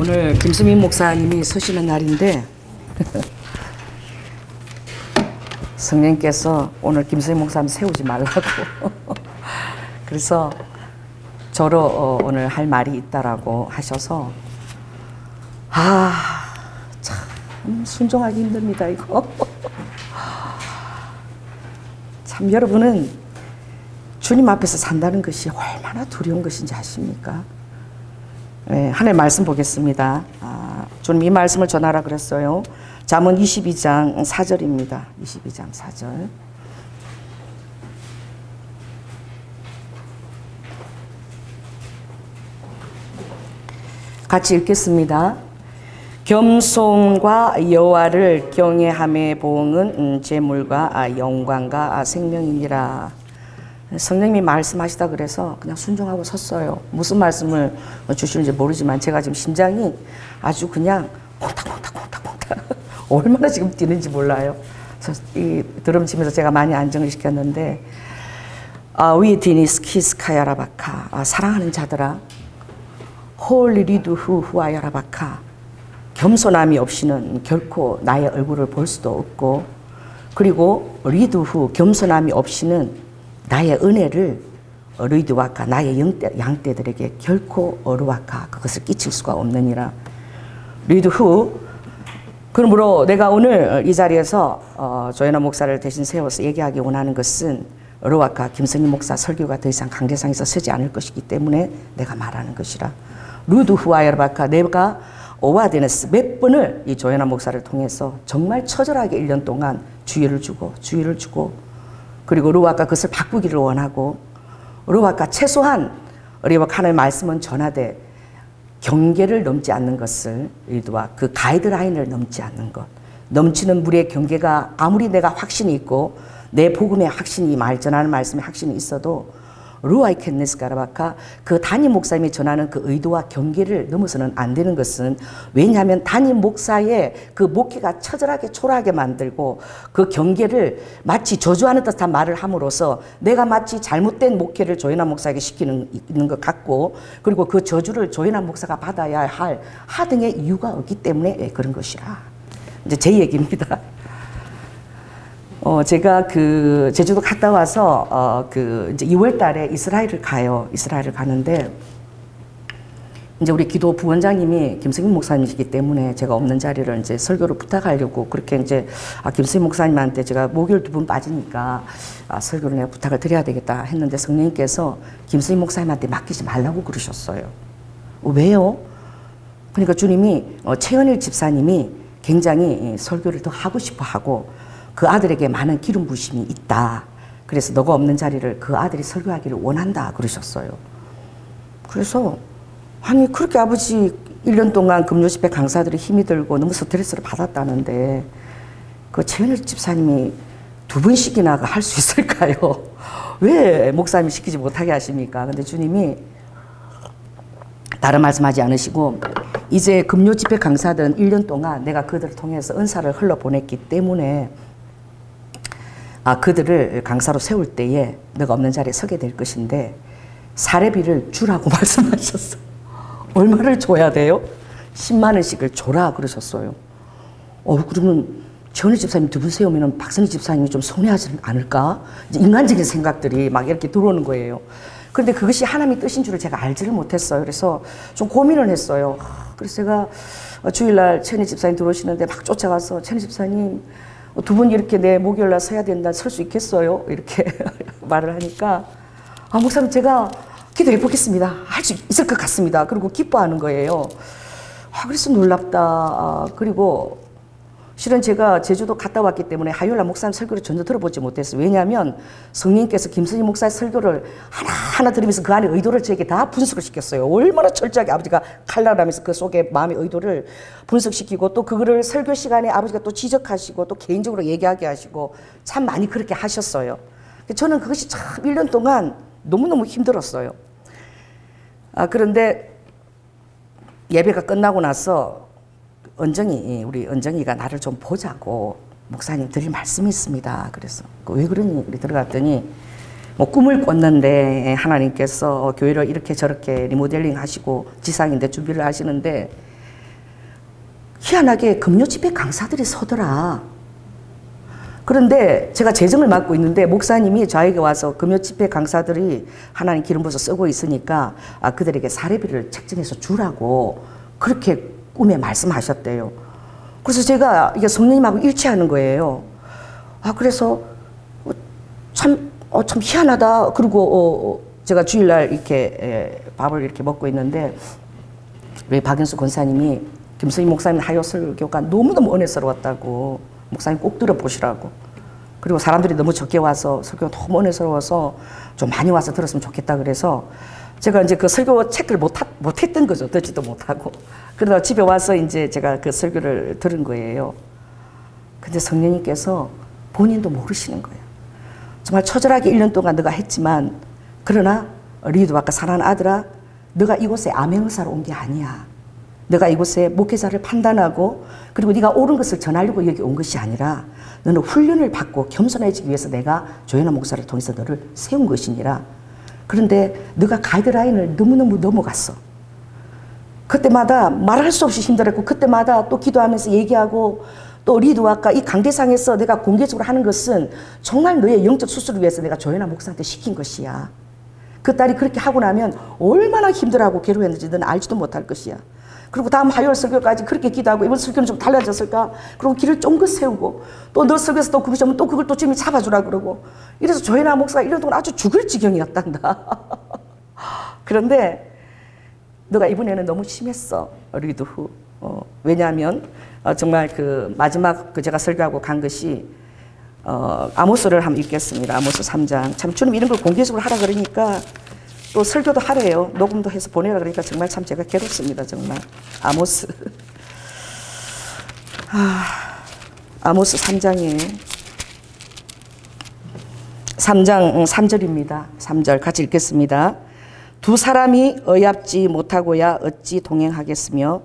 오늘 김수민 목사님이 서시는 날인데 성령께서 오늘 김수민 목사님 세우지 말라고 그래서 저로 오늘 할 말이 있다라고 하셔서 참 순종하기 힘듭니다 이거. 참 여러분은 주님 앞에서 산다는 것이 얼마나 두려운 것인지 아십니까? 네, 하나님 말씀 보겠습니다. 주님 이 말씀을 전하라 그랬어요. 잠언 22장 4절입니다. 22장 4절. 같이 읽겠습니다. 겸손과 여호와를 경외함의 보응은 재물과 영광과 생명이니라. 성령님이 말씀하시다 그래서 그냥 순종하고 섰어요. 무슨 말씀을 주시는지 모르지만 제가 지금 심장이 아주 그냥 콩닥콩닥콩닥콩닥 얼마나 지금 뛰는지 몰라요. 이 드럼 치면서 제가 많이 안정을 시켰는데 위디니스 키스카야라바카 사랑하는 자들아 홀리리두 후후아야라바카 겸손함이 없이는 결코 나의 얼굴을 볼 수도 없고 그리고 리두후 겸손함이 없이는 나의 은혜를 리두와카 나의 양떼들에게 결코 어루와카 그것을 끼칠 수가 없느니라. 리두후 그러므로 내가 오늘 이 자리에서 조현아 목사를 대신 세워서 얘기하기 원하는 것은 어루와카 김성희 목사 설교가 더 이상 강대상에서 서지 않을 것이기 때문에 내가 말하는 것이라. 루두후아야르바카 내가 오와데네스 몇 번을 이 조현아 목사를 통해서 정말 처절하게 1년 동안 주의를 주고 그리고 루아카 그것을 바꾸기를 원하고 루아카 최소한 우리와 하나님의 말씀은 전하되 경계를 넘지 않는 것을 일도와 그 가이드라인을 넘지 않는 것 넘치는 물의 경계가 아무리 내가 확신이 있고 내 복음의 확신이 전하는 말씀의 확신이 있어도 루아이켄네스가라바카 그 담임 목사님이 전하는 그 의도와 경계를 넘어서는 안 되는 것은 왜냐하면 담임 목사의 그 목회가 처절하게 초라하게 만들고 그 경계를 마치 저주하는 듯한 말을 함으로써 내가 마치 잘못된 목회를 조현아 목사에게 시키는 것 같고 그리고 그 저주를 조현아 목사가 받아야 할 하등의 이유가 없기 때문에 그런 것이라. 이제 제 얘기입니다. 제가 그 제주도 갔다 와서 이제 2월 달에 이스라엘을 가요. 이스라엘을 가는데 이제 우리 기도 부원장님이 김승민 목사님이시기 때문에 제가 없는 자리를 이제 설교를 부탁하려고 그렇게 이제 김승민 목사님한테 제가 목요일 2번 빠지니까 설교를 내가 부탁을 드려야 되겠다 했는데 성령님께서 김승민 목사님한테 맡기지 말라고 그러셨어요. 왜요? 그러니까 주님이 최연일 집사님이 굉장히 설교를 더 하고 싶어 하고 그 아들에게 많은 기름 부심이 있다. 그래서 너가 없는 자리를 그 아들이 설교하기를 원한다 그러셨어요. 그래서 아니 그렇게 아버지 1년 동안 금요집회 강사들이 힘이 들고 너무 스트레스를 받았다는데 그 최은일 집사님이 2번씩이나 할 수 있을까요? 왜 목사님이 시키지 못하게 하십니까? 근데 주님이 다른 말씀하지 않으시고 이제 금요집회 강사들은 1년 동안 내가 그들을 통해서 은사를 흘러보냈기 때문에 그들을 강사로 세울 때에 너가 없는 자리에 서게 될 것인데 사례비를 주라고 말씀하셨어요. 얼마를 줘야 돼요? 10만 원씩을 줘라 그러셨어요. 그러면 최은희 집사님 2분 세우면 박선희 집사님이 좀 손해하지 않을까? 이제 인간적인 생각들이 막 이렇게 들어오는 거예요. 그런데 그것이 하나님의 뜻인 줄을 제가 알지를 못했어요. 그래서 좀 고민을 했어요. 그래서 제가 주일날 최은희 집사님 들어오시는데 막 쫓아가서 최은희 집사님 2분 이렇게 내 목요일날 서야 된다 설 수 있겠어요? 이렇게 말을 하니까 목사님 제가 기도해 보겠습니다. 할 수 있을 것 같습니다. 그리고 기뻐하는 거예요. 그래서 놀랍다. 그리고 실은 제가 제주도 갔다 왔기 때문에 화요일날 목사님 설교를 전혀 들어보지 못했어요. 왜냐하면 성령님께서 김선희 목사의 설교를 하나하나 들으면서 그 안에 의도를 저에게 다 분석을 시켰어요. 얼마나 철저하게 아버지가 칼날하면서 그 속에 마음의 의도를 분석시키고 또 그거를 설교 시간에 아버지가 또 지적하시고 또 개인적으로 얘기하게 하시고 참 많이 그렇게 하셨어요. 저는 그것이 참 1년 동안 너무너무 힘들었어요. 그런데 예배가 끝나고 나서 우리 은정이가 나를 좀 보자고 목사님 드릴 말씀이 있습니다. 그래서 왜 그러니? 우리 들어갔더니 뭐 꿈을 꿨는데 하나님께서 교회를 이렇게 저렇게 리모델링 하시고 지상인데 준비를 하시는데 희한하게 금요 집회 강사들이 서더라. 그런데 제가 재정을 맡고 있는데 목사님이 저에게 와서 금요 집회 강사들이 하나님 기름 부어서 쓰고 있으니까 그들에게 사례비를 책정해서 주라고 그렇게 꿈에 말씀하셨대요. 그래서 제가 이게 성령님하고 일치하는 거예요. 그래서 참 희한하다. 그리고 제가 주일날 이렇게 밥을 이렇게 먹고 있는데 우리 박연수 권사님이 김성희 목사님 하요 설교가 너무너무 은혜스러웠다고 목사님 꼭 들어보시라고. 그리고 사람들이 너무 적게 와서 설교가 너무 은혜스러워서 좀 많이 와서 들었으면 좋겠다 그래서 제가 이제 그 설교 체크를 못했던 거죠. 듣지도 못하고. 그러다 집에 와서 이제 제가 그 설교를 들은 거예요. 근데 성령님께서 본인도 모르시는 거예요. 정말 처절하게 1년 동안 너가 했지만 그러나 리도 아까 사랑하는 아들아 너가 이곳에 암행의사로 온 게 아니야. 너가 이곳에 목회자를 판단하고 그리고 네가 옳은 것을 전하려고 여기 온 것이 아니라 너는 훈련을 받고 겸손해지기 위해서 내가 조현아 목사를 통해서 너를 세운 것이니라. 그런데 너가 가이드라인을 너무너무 넘어갔어. 그때마다 말할 수 없이 힘들었고 그때마다 또 기도하면서 얘기하고 또 리도 아까 이 강대상에서 내가 공개적으로 하는 것은 정말 너의 영적 수술을 위해서 내가 조현아 목사한테 시킨 것이야. 그 딸이 그렇게 하고 나면 얼마나 힘들어하고 괴로웠는지 너는 알지도 못할 것이야. 그리고 다음 화요일 설교까지 그렇게 기도하고 이번 설교는 좀 달라졌을까? 그리고 길을 쫑긋 세우고 또 너 설교에서 또 그것이 오면 또 그걸 또 주님이 잡아주라 그러고 이래서 조현아 목사가 1년 동안 아주 죽을 지경이었단다. 그런데 너가 이번에는 너무 심했어. 리드 후. 왜냐하면 정말 그 마지막 그 제가 설교하고 간 것이 아모스를 한번 읽겠습니다. 아모스 3장. 참 주님 이런 걸 공개적으로 하라 그러니까 또 설교도 하래요. 녹음도 해서 보내라 그러니까 정말 참 제가 괴롭습니다. 정말. 아모스. 아모스 3장에 3장 3절입니다. 3절 같이 읽겠습니다. 두 사람이 어yap지 못하고야 어찌 동행하겠으며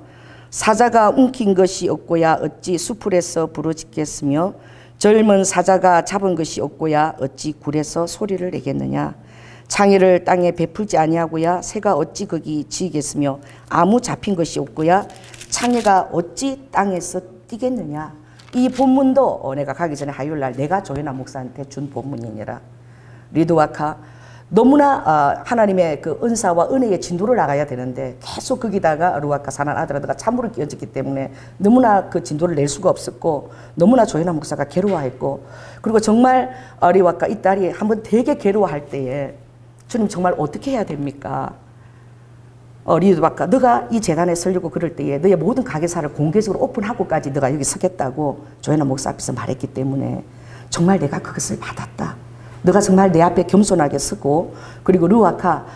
사자가 움킨 것이 없고야 어찌 수풀에서 부르짖겠으며 젊은 사자가 잡은 것이 없고야 어찌 굴에서 소리를 내겠느냐. 창의를 땅에 베풀지 아니하고야 새가 어찌 거기 지겠으며 아무 잡힌 것이 없고야 창의가 어찌 땅에서 뛰겠느냐. 이 본문도 내가 가기 전에 화요일날 내가 조현아 목사한테 준 본문이니라. 리드와카 너무나 하나님의 그 은사와 은혜의 진도를 나가야 되는데 계속 거기다가 루아카 사난 아들아들가 참으로 끼얹었기 때문에 너무나 그 진도를 낼 수가 없었고 너무나 조현아 목사가 괴로워했고 그리고 정말 리와카 이 딸이 한번 되게 괴로워할 때에 주님 정말 어떻게 해야 됩니까? 리드와카 너가 이 재단에 서려고 그럴 때에 너의 모든 가게사를 공개적으로 오픈하고까지 너가 여기 서겠다고 조현아 목사 앞에서 말했기 때문에 정말 내가 그것을 받았다. 너가 정말 내 앞에 겸손하게 서고 그리고 루아카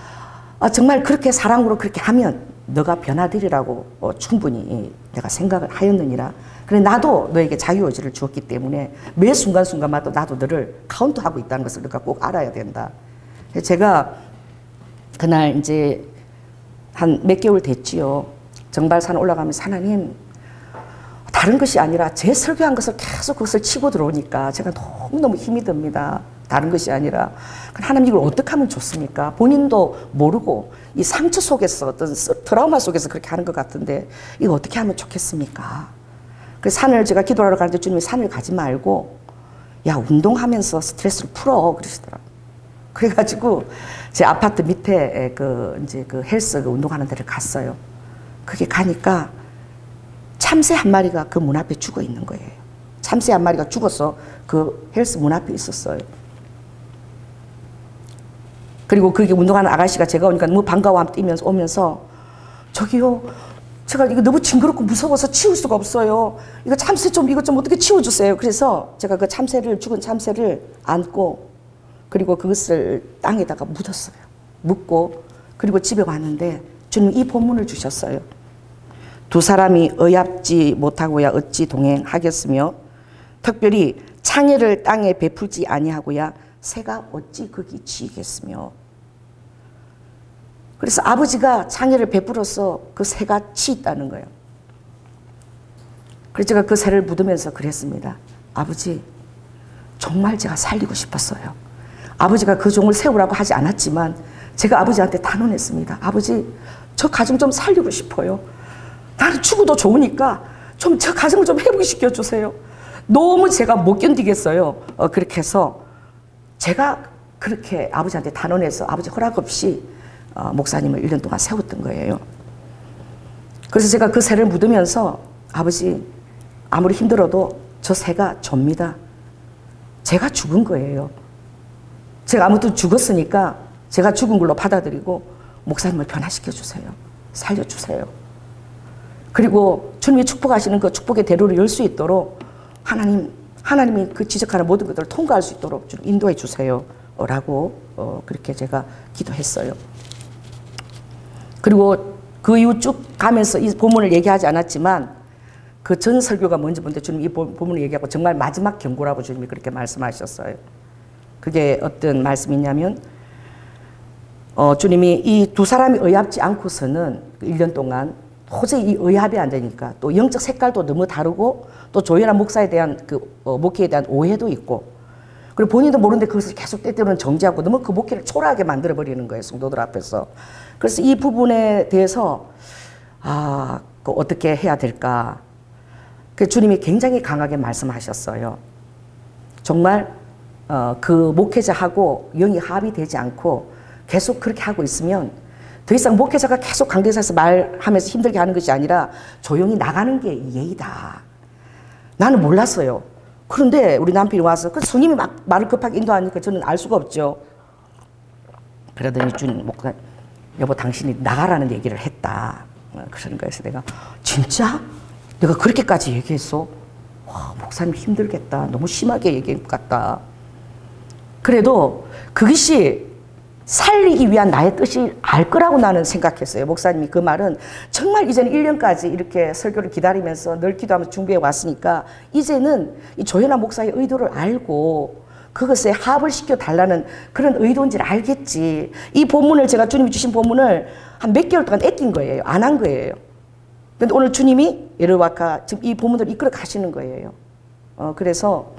정말 그렇게 사랑으로 그렇게 하면 너가 변화되리라고 충분히 내가 생각을 하였느니라. 그래 나도 너에게 자유의지를 주었기 때문에 매 순간순간마다 나도 너를 카운트하고 있다는 것을 너가 꼭 알아야 된다. 제가 그날 이제 한 몇 개월 됐지요. 정발산 올라가면서 하나님 다른 것이 아니라 제 설교한 것을 계속 그것을 치고 들어오니까 제가 너무너무 힘이 듭니다. 다른 것이 아니라 하나님 이걸 어떻게 하면 좋습니까? 본인도 모르고 이 상처 속에서 어떤 트라우마 속에서 그렇게 하는 것 같은데 이거 어떻게 하면 좋겠습니까? 그래서 산을 제가 기도하러 가는데 주님이 산을 가지 말고 야 운동하면서 스트레스를 풀어 그러시더라고요. 그래가지고 제 아파트 밑에 이제 그 헬스 그 운동하는 데를 갔어요. 그게 가니까 참새 한 마리가 그 문 앞에 죽어 있는 거예요. 참새 한 마리가 죽어서 그 헬스 문 앞에 있었어요. 그리고 그게 운동하는 아가씨가 제가 오니까 너무 반가워 뛰면서 오면서 저기요 제가 이거 너무 징그럽고 무서워서 치울 수가 없어요. 이거 참새 좀 이거 좀 어떻게 치워주세요. 그래서 제가 그 참새를 죽은 참새를 안고 그리고 그것을 땅에다가 묻었어요. 묻고 그리고 집에 왔는데 주님 이 본문을 주셨어요. 두 사람이 어yap지 못하고야 어찌 동행하겠으며 특별히 창의를 땅에 베풀지 아니하고야 새가 어찌 거기 지겠으며. 그래서 아버지가 창의를 베풀어서 그 새가 치있다는 거예요. 그래서 제가 그 새를 묻으면서 그랬습니다. 아버지 정말 제가 살리고 싶었어요. 아버지가 그 종을 세우라고 하지 않았지만 제가 아버지한테 단언했습니다. 아버지 저 가정 좀 살리고 싶어요. 나는 죽어도 좋으니까 좀 저 가정을 좀 회복시켜 주세요. 너무 제가 못 견디겠어요. 그렇게 해서 제가 그렇게 아버지한테 단언해서 아버지 허락 없이 목사님을 1년 동안 세웠던 거예요. 그래서 제가 그 새를 묻으면서 아버지 아무리 힘들어도 저 새가 접니다. 제가 죽은 거예요. 제가 아무튼 죽었으니까 제가 죽은 걸로 받아들이고 목사님을 변화시켜 주세요. 살려주세요. 그리고 주님이 축복하시는 그 축복의 대로를 열 수 있도록 하나님이 그 지적하는 모든 것들을 통과할 수 있도록 좀 인도해 주세요. 라고 그렇게 제가 기도했어요. 그리고 그 이후 쭉 가면서 이 본문을 얘기하지 않았지만 그 전 설교가 뭔지 본데 주님이 이 본문을 얘기하고 정말 마지막 경고라고 주님이 그렇게 말씀하셨어요. 그게 어떤 말씀이냐면 주님이 이 두 사람이 의합지 않고서는 1년 동안 도저히 이 의합이 안 되니까 또 영적 색깔도 너무 다르고 또 조연한 목사에 대한 목회에 대한 오해도 있고 그리고 본인도 모르는데 그것을 계속 때때로는 정지하고 너무 그 목회를 초라하게 만들어버리는 거예요. 성도들 앞에서. 그래서 이 부분에 대해서 어떻게 해야 될까. 그 주님이 굉장히 강하게 말씀하셨어요. 정말 그 목회자하고 영이 합의되지 않고 계속 그렇게 하고 있으면 더 이상 목회자가 계속 관계자에서 말하면서 힘들게 하는 것이 아니라 조용히 나가는 게 예의다. 나는 몰랐어요. 그런데 우리 남편이 와서 그 스님이 막 말을 급하게 인도하니까 저는 알 수가 없죠. 그러더니 주님 목사 여보 당신이 나가라는 얘기를 했다. 그러는 거예요. 그래서 내가 진짜? 내가 그렇게까지 얘기했어? 와, 목사님 힘들겠다. 너무 심하게 얘기한 것 같다. 그래도 그것이 살리기 위한 나의 뜻이 알 거라고 나는 생각했어요. 목사님이 그 말은 정말 이제는 1년까지 이렇게 설교를 기다리면서 늘 기도하면서 준비해 왔으니까 이제는 이 조현아 목사의 의도를 알고 그것에 합을 시켜달라는 그런 의도인지를 알겠지. 이 본문을 제가 주님이 주신 본문을 한 몇 개월 동안 애낀 거예요. 안 한 거예요. 근데 오늘 주님이 예르와카 지금 이 본문을 이끌어 가시는 거예요. 그래서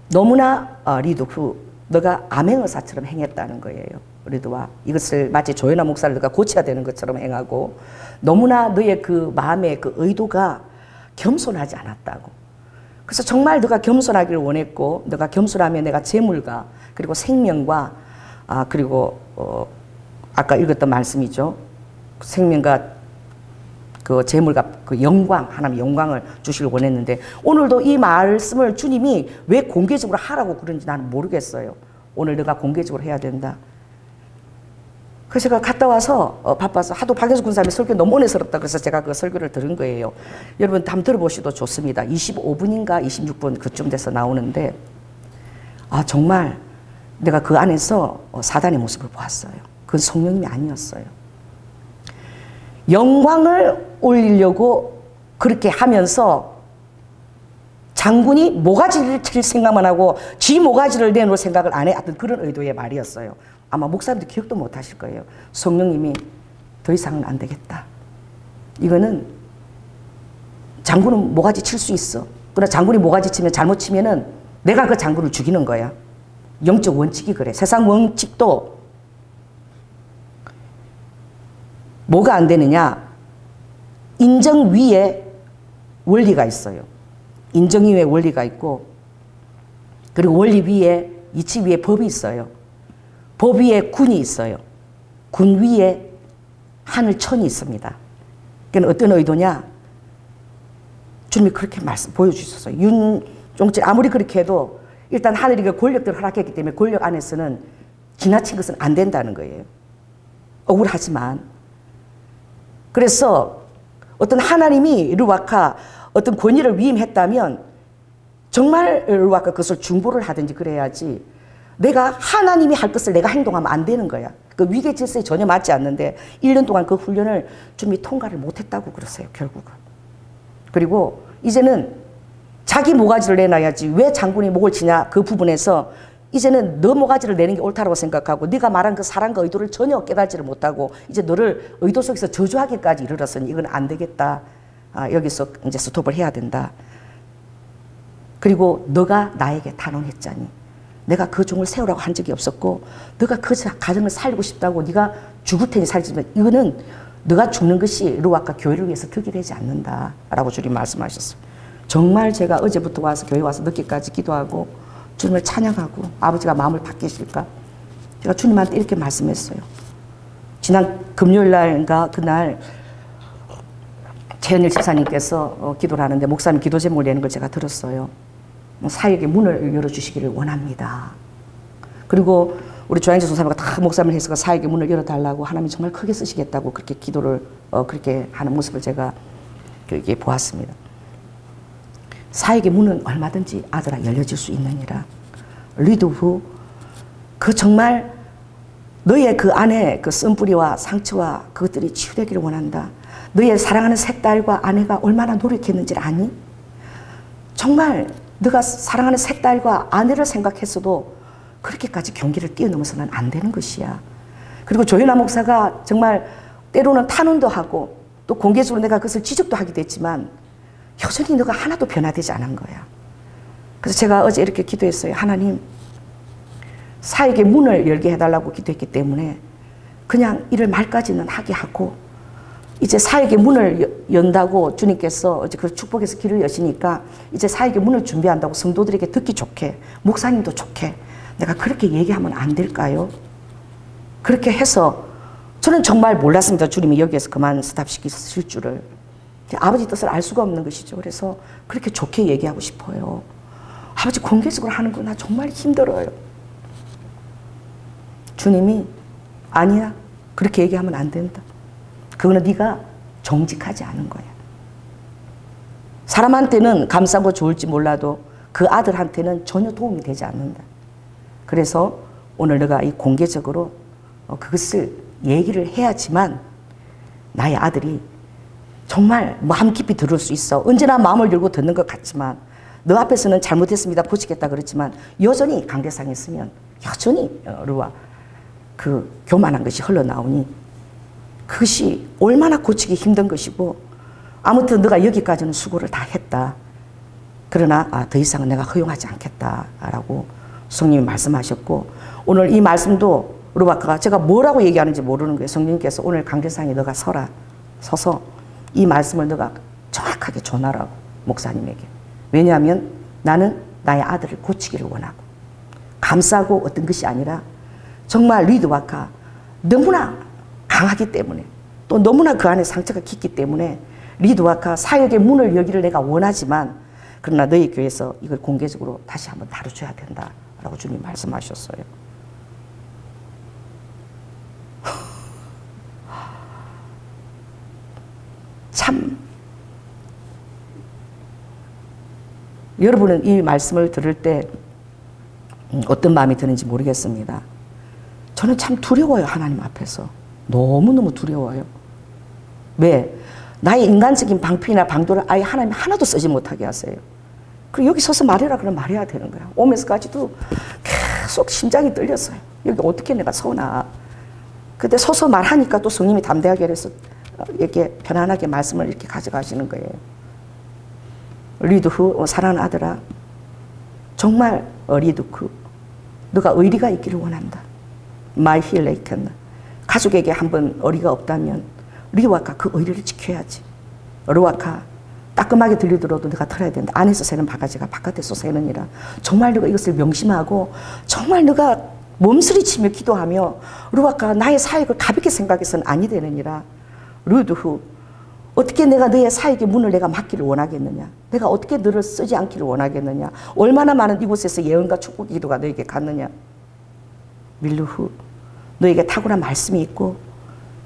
너무나 리도프 너가 암행어사처럼 행했다는 거예요. 리드와 이것을 마치 조연아 목사를 너가 고쳐야 되는 것처럼 행하고 너무나 너의 그 마음의 그 의도가 겸손하지 않았다고. 그래서 정말 너가 겸손하기를 원했고 너가 겸손하면 내가 재물과 그리고 생명과 그리고 아까 읽었던 말씀이죠. 생명과 그 재물과 그 영광, 하나님 영광을 주시길 원했는데 오늘도 이 말씀을 주님이 왜 공개적으로 하라고 그런지 나는 모르겠어요. 오늘 내가 공개적으로 해야 된다. 그래서 제가 갔다 와서 바빠서 하도 박영수 군사님이 설교 너무 은혜스럽다 그래서 제가 그 설교를 들은 거예요. 여러분 한번 들어보셔도 좋습니다. 25분인가 26분 그쯤 돼서 나오는데 정말 내가 그 안에서 사단의 모습을 보았어요. 그건 성령님이 아니었어요. 영광을 올리려고 그렇게 하면서 장군이 모가지를 칠 생각만 하고 지 모가지를 내놓을 생각을 안 해. 하여튼 그런 의도의 말이었어요. 아마 목사님도 기억도 못 하실 거예요. 성령님이 더 이상은 안 되겠다. 이거는 장군은 모가지 칠 수 있어. 그러나 장군이 모가지 치면 잘못 치면은 내가 그 장군을 죽이는 거야. 영적 원칙이 그래. 세상 원칙도 뭐가 안 되느냐? 인정 위에 원리가 있어요. 인정 위에 원리가 있고 그리고 원리 위에 이치 위에 법이 있어요. 법 위에 군이 있어요. 군 위에 하늘천이 있습니다. 그러니까 어떤 의도냐? 주님이 그렇게 보여주셨어요. 윤종철 아무리 그렇게 해도 일단 하늘이 그 권력들을 허락했기 때문에 권력 안에서는 지나친 것은 안 된다는 거예요. 억울하지만 그래서 어떤 하나님이 르와카 어떤 권위를 위임했다면 정말 르와카 그것을 중보를 하든지 그래야지 내가 하나님이 할 것을 내가 행동하면 안 되는 거야. 그 위계 질서에 전혀 맞지 않는데 1년 동안 그 훈련을 주님이 통과를 못했다고 그러세요. 결국은. 그리고 이제는 자기 모가지를 내놔야지 왜 장군이 목을 치냐 그 부분에서 이제는 너 모가지를 내는 게 옳다고 생각하고 네가 말한 그 사랑과 의도를 전혀 깨달지를 못하고 이제 너를 의도 속에서 저주하기까지 이르렀으니 이건 안 되겠다. 여기서 이제 스톱을 해야 된다. 그리고 너가 나에게 탄원했자니 내가 그 종을 세우라고 한 적이 없었고 너가 그 가정을 살리고 싶다고 네가 죽을 테니 살지만 이거는 너가 죽는 것이 루아카 교회를 위해서 득이 되지 않는다 라고 주님 말씀하셨어요. 정말 제가 어제부터 와서 교회 와서 늦게까지 기도하고 주님을 찬양하고 아버지가 마음을 바뀌실까 제가 주님한테 이렇게 말씀했어요. 지난 금요일날인가 그날 최현일 집사님께서 기도를 하는데 목사님 기도 제목을 내는 걸 제가 들었어요. 사역의 문을 열어주시기를 원합니다. 그리고 우리 조양재 선생님과 다 목사님을 해서 사역의 문을 열어달라고 하나님이 정말 크게 쓰시겠다고 그렇게 기도를 그렇게 하는 모습을 제가 이렇게 보았습니다. 사역의 문은 얼마든지 아들아 열려질 수 있느니라. 리드후 그 정말 너의 그 안에 그 쓴뿌리와 상처와 그것들이 치유되기를 원한다. 너의 사랑하는 새 딸과 아내가 얼마나 노력했는지를 아니? 정말 너가 사랑하는 새 딸과 아내를 생각했어도 그렇게까지 경계를 뛰어넘어서는 안 되는 것이야. 그리고 조현아 목사가 정말 때로는 탄원도 하고 또 공개적으로 내가 그것을 지적도 하기도 했지만 여전히 너가 하나도 변화되지 않은 거야. 그래서 제가 어제 이렇게 기도했어요. 하나님, 사역의 문을 열게 해달라고 기도했기 때문에 그냥 이를 말까지는 하게 하고 이제 사역의 문을 연다고 주님께서 어제 그 축복해서 길을 여시니까 이제 사역의 문을 준비한다고 성도들에게 듣기 좋게 목사님도 좋게 내가 그렇게 얘기하면 안 될까요? 그렇게 해서 저는 정말 몰랐습니다. 주님이 여기에서 그만 스탑시키실 줄을. 아버지 뜻을 알 수가 없는 것이죠. 그래서 그렇게 좋게 얘기하고 싶어요. 아버지 공개적으로 하는 거 나 정말 힘들어요. 주님이 아니야. 그렇게 얘기하면 안 된다. 그거는 네가 정직하지 않은 거야. 사람한테는 감싸고 좋을지 몰라도 그 아들한테는 전혀 도움이 되지 않는다. 그래서 오늘 내가 이 공개적으로 그것을 얘기를 해야지만 나의 아들이 정말 마음 깊이 들을 수 있어. 언제나 마음을 열고 듣는 것 같지만 너 앞에서는 잘못했습니다. 고치겠다 그랬지만 여전히 관계상에 있으면 여전히 루아 그 교만한 것이 흘러나오니 그것이 얼마나 고치기 힘든 것이고 아무튼 너가 여기까지는 수고를 다 했다. 그러나 더 이상은 내가 허용하지 않겠다라고 성령님이 말씀하셨고 오늘 이 말씀도 루바카가 제가 뭐라고 얘기하는지 모르는 거예요. 성령님께서 오늘 관계상에 너가 서서 이 말씀을 너가 정확하게 전하라고 목사님에게. 왜냐하면 나는 나의 아들을 고치기를 원하고 감싸고 어떤 것이 아니라 정말 리드와카 너무나 강하기 때문에 또 너무나 그 안에 상처가 깊기 때문에 리드와카 사역의 문을 열기를 내가 원하지만 그러나 너희 교회에서 이걸 공개적으로 다시 한번 다뤄줘야 된다라고 주님 말씀하셨어요. 참 여러분은 이 말씀을 들을 때 어떤 마음이 드는지 모르겠습니다. 저는 참 두려워요. 하나님 앞에서 너무너무 두려워요. 왜? 나의 인간적인 방편이나 방도를 아예 하나님 하나도 쓰지 못하게 하세요. 그리고 여기 서서 말해라 그러면 말해야 되는 거야. 오면서까지도 계속 심장이 떨렸어요. 여기 어떻게 내가 서나. 근데 서서 말하니까 또 성령님이 담대하게 해서 이렇게 편안하게 말씀을 이렇게 가져가시는 거예요. 리드후 사랑하는 아들아 정말 리드후 너가 의리가 있기를 원한다. 마이 힐레이켄 가족에게 한번 의리가 없다면 리와카 그 의리를 지켜야지. 리와카 따끔하게 들리더라도 내가 들어야 된다. 안에서 새는 바가지가 바깥에서 새느니라. 정말 너가 이것을 명심하고 정말 너가 몸서리치며 기도하며 리와카 나의 사역을 가볍게 생각해서는 아니 되느니라. 루드후 어떻게 내가 너의 사역의 문을 내가 막기를 원하겠느냐. 내가 어떻게 너를 쓰지 않기를 원하겠느냐. 얼마나 많은 이곳에서 예언과 축복의 기도가 너에게 갔느냐. 밀루후 너에게 탁월한 말씀이 있고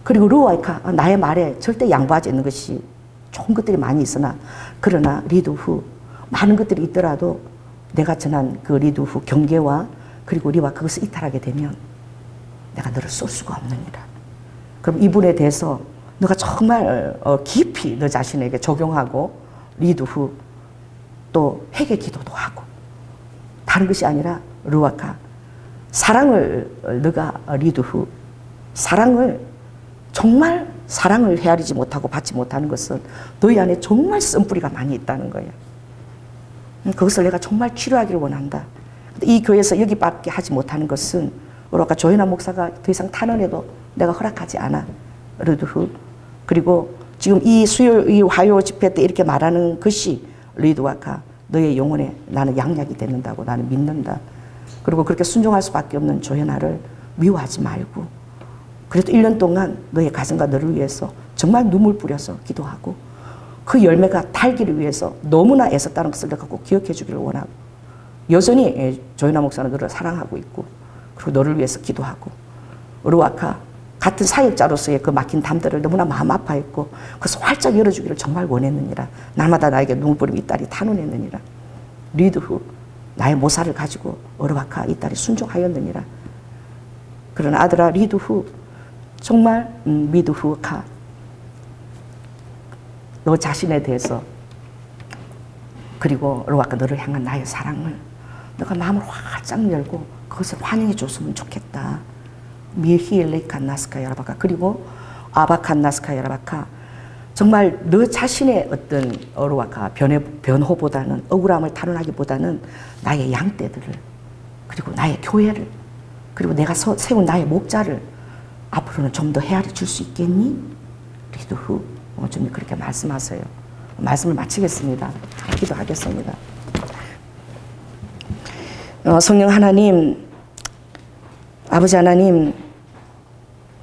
그리고 루아이카 나의 말에 절대 양보하지 않는 것이 좋은 것들이 많이 있으나 그러나 리드후 많은 것들이 있더라도 내가 전한 그 리드후 경계와 그리고 우리와 그것을 이탈하게 되면 내가 너를 쏠 수가 없느니라. 그럼 이분에 대해서 너가 정말 깊이 너 자신에게 적용하고 리드후 또 회개 기도도 하고 다른 것이 아니라 루아카 사랑을 너가 리드후 사랑을 정말 사랑을 헤아리지 못하고 받지 못하는 것은 너희 안에 정말 쓴뿌리가 많이 있다는 거예요. 그것을 내가 정말 치료하기를 원한다. 이 교회에서 여기밖에 하지 못하는 것은 아까 조현아 목사가 더 이상 탄원해도 내가 허락하지 않아. 리드후 그리고 지금 이 수요, 이 화요 집회 때 이렇게 말하는 것이 리드와카 너의 영혼에 나는 양약이 되는다고 나는 믿는다. 그리고 그렇게 순종할 수밖에 없는 조연아를 미워하지 말고 그래도 1년 동안 너의 가정과 너를 위해서 정말 눈물 뿌려서 기도하고 그 열매가 달기를 위해서 너무나 애썼다는 것을 내가 꼭 기억해 주기를 원하고 여전히 조연아 목사는 너를 사랑하고 있고 그리고 너를 위해서 기도하고 루아카 같은 사역자로서의 그 막힌 담들을 너무나 마음 아파했고 그래서 활짝 열어주기를 정말 원했느니라. 날마다 나에게 눈물 뿌리며 이 딸이 탄원했느니라. 리드 후 나의 모사를 가지고 루아카 이 딸이 순종하였느니라. 그러나 아들아 리드 후 정말 미드 후카 너 자신에 대해서 그리고 루아카 너를 향한 나의 사랑을 너가 마음을 활짝 열고 그것을 환영해 줬으면 좋겠다. 미히엘레이칸나스카 여라바카 그리고 아바칸나스카 여라바카 정말 너 자신의 어떤 루아카 변호보다는 억울함을 탄원하기보다는 나의 양떼들을 그리고 나의 교회를 그리고 내가 세운 나의 목자를 앞으로는 좀 더 헤아려 줄 수 있겠니? 리드후 좀 그렇게 말씀하세요. 말씀을 마치겠습니다. 기도하겠습니다. 성령 하나님, 아버지 하나님,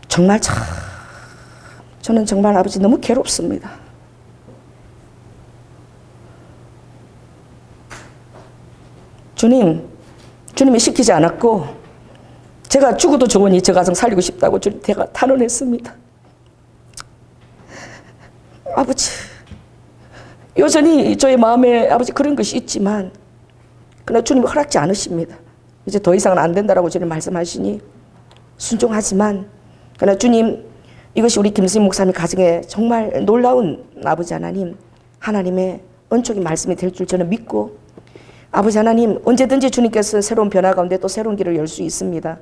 정말 저는 정말 아버지 너무 괴롭습니다. 주님이 시키지 않았고 제가 죽어도 좋으니 저 가정 살리고 싶다고 제가 탄원했습니다. 아버지, 여전히 저의 마음에 아버지 그런 것이 있지만 그러나 주님이 허락지 않으십니다. 이제 더 이상은 안 된다라고 주님 말씀하시니 순종하지만 그러나 주님 이것이 우리 김수임 목사님 가정에 정말 놀라운 아버지 하나님 하나님의 은총의 말씀이 될 줄 저는 믿고 아버지 하나님 언제든지 주님께서 새로운 변화 가운데 또 새로운 길을 열 수 있습니다.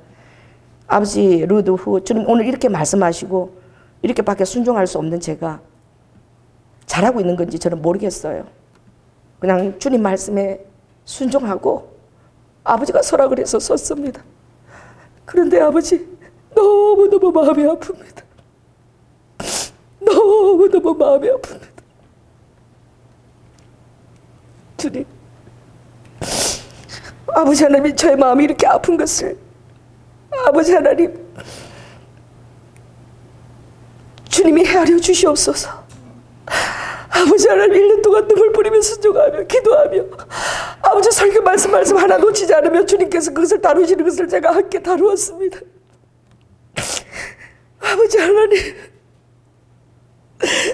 아버지 루드 후 주님 오늘 이렇게 말씀하시고 이렇게밖에 순종할 수 없는 제가 잘하고 있는 건지 저는 모르겠어요. 그냥 주님 말씀에 순종하고 아버지가 서라 그래서 섰습니다. 그런데 아버지 너무너무 마음이 아픕니다. 너무너무 마음이 아픕니다. 주님, 아버지 하나님이 저의 마음이 이렇게 아픈 것을 아버지 하나님 주님이 헤아려 주시옵소서. 아버지 하나님 1년 동안 눈물 뿌리며 순종하며 기도하며 아버지 설교 말씀 하나 놓치지 않으며 주님께서 그것을 다루시는 것을 제가 함께 다루었습니다. 아버지 하나님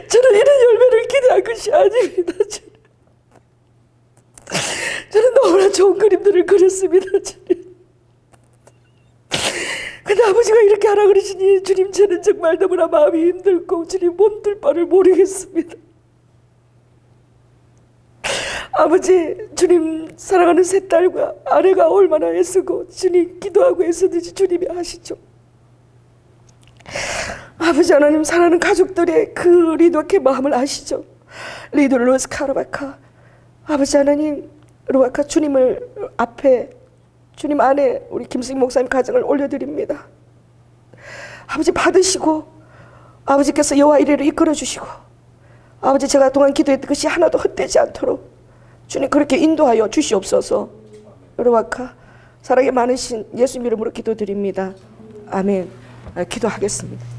저는 이런 열매를 기대한 것이 아닙니다. 저는 너무나 좋은 그림들을 그렸습니다. 주님. 근데 아버지가 이렇게 하라 그러시니 주님 저는 정말 너무나 마음이 힘들고 주님 몸둘 바를 모르겠습니다. 아버지 주님 사랑하는 세 딸과 아내가 얼마나 애쓰고 주님 기도하고 애쓰든지 주님이 아시죠. 아버지 하나님 사랑하는 가족들의 그 리도케 마음을 아시죠. 리도 로스 카르바카 아버지 하나님 루아카 주님을 앞에 주님 안에 우리 김승희 목사님 가정을 올려드립니다. 아버지 받으시고 아버지께서 여호와 이레로 이끌어 주시고 아버지 제가 동안 기도했던 것이 하나도 헛되지 않도록 주님 그렇게 인도하여 주시옵소서. 루아카 사랑이 많으신 예수님 이름으로 기도드립니다. 아멘. 기도하겠습니다.